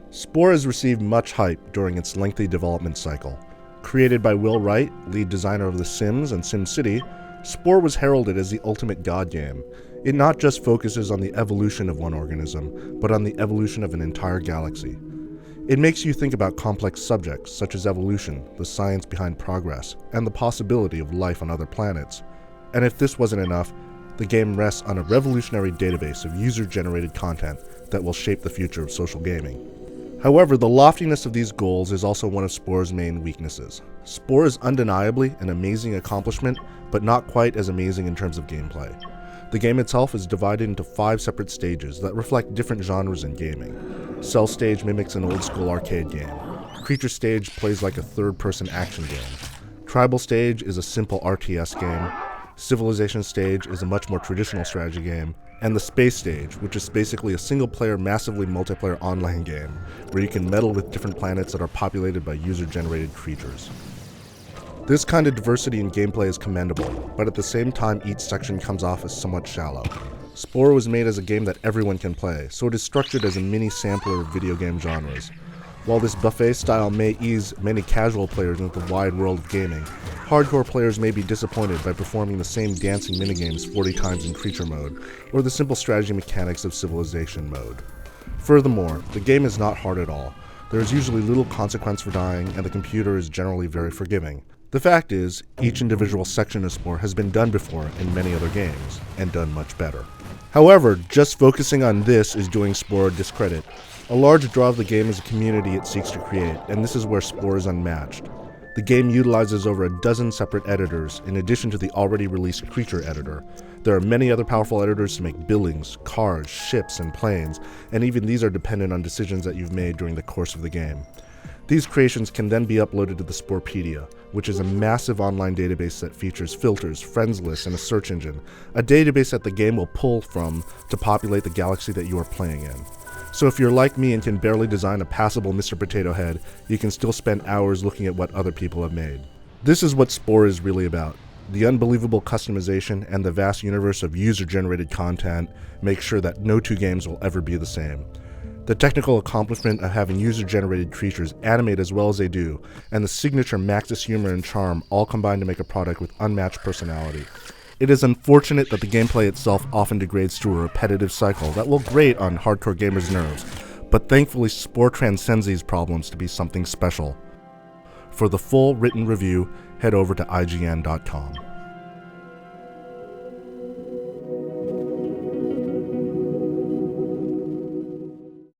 Spore has received much hype during its lengthy development cycle. Created by Will Wright, lead designer of The Sims and SimCity, Spore was heralded as the ultimate god game. It not just focuses on the evolution of one organism, but on the evolution of an entire galaxy. It makes you think about complex subjects such as evolution, the science behind progress, and the possibility of life on other planets. And if this wasn't enough, the game rests on a revolutionary database of user-generated content that will shape the future of social gaming. However, the loftiness of these goals is also one of Spore's main weaknesses. Spore is undeniably an amazing accomplishment, but not quite as amazing in terms of gameplay. The game itself is divided into 5 separate stages that reflect different genres in gaming. Cell Stage mimics an old-school arcade game. Creature Stage plays like a third-person action game. Tribal Stage is a simple RTS game. Civilization Stage is a much more traditional strategy game. And the Space Stage, which is basically a single-player, massively multiplayer online game, where you can meddle with different planets that are populated by user-generated creatures. This kind of diversity in gameplay is commendable, but at the same time each section comes off as somewhat shallow. Spore was made as a game that everyone can play, so it is structured as a mini sampler of video game genres. While this buffet style may ease many casual players into the wide world of gaming, hardcore players may be disappointed by performing the same dancing minigames 40 times in creature mode, or the simple strategy mechanics of civilization mode. Furthermore, the game is not hard at all. There is usually little consequence for dying, and the computer is generally very forgiving. The fact is, each individual section of Spore has been done before in many other games, and done much better. However, just focusing on this is doing Spore a discredit. A large draw of the game is a community it seeks to create, and this is where Spore is unmatched. The game utilizes over a dozen separate editors, in addition to the already released Creature editor. There are many other powerful editors to make buildings, cars, ships, and planes, and even these are dependent on decisions that you've made during the course of the game. These creations can then be uploaded to the Sporepedia, which is a massive online database that features filters, friends lists, and a search engine, a database that the game will pull from to populate the galaxy that you are playing in. So if you're like me and can barely design a passable Mr. Potato Head, you can still spend hours looking at what other people have made. This is what Spore is really about. The unbelievable customization and the vast universe of user-generated content make sure that no two games will ever be the same. The technical accomplishment of having user-generated creatures animate as well as they do, and the signature Maxis humor and charm all combine to make a product with unmatched personality. It is unfortunate that the gameplay itself often degrades to a repetitive cycle that will grate on hardcore gamers' nerves, but thankfully Spore transcends these problems to be something special. For the full written review, head over to IGN.com.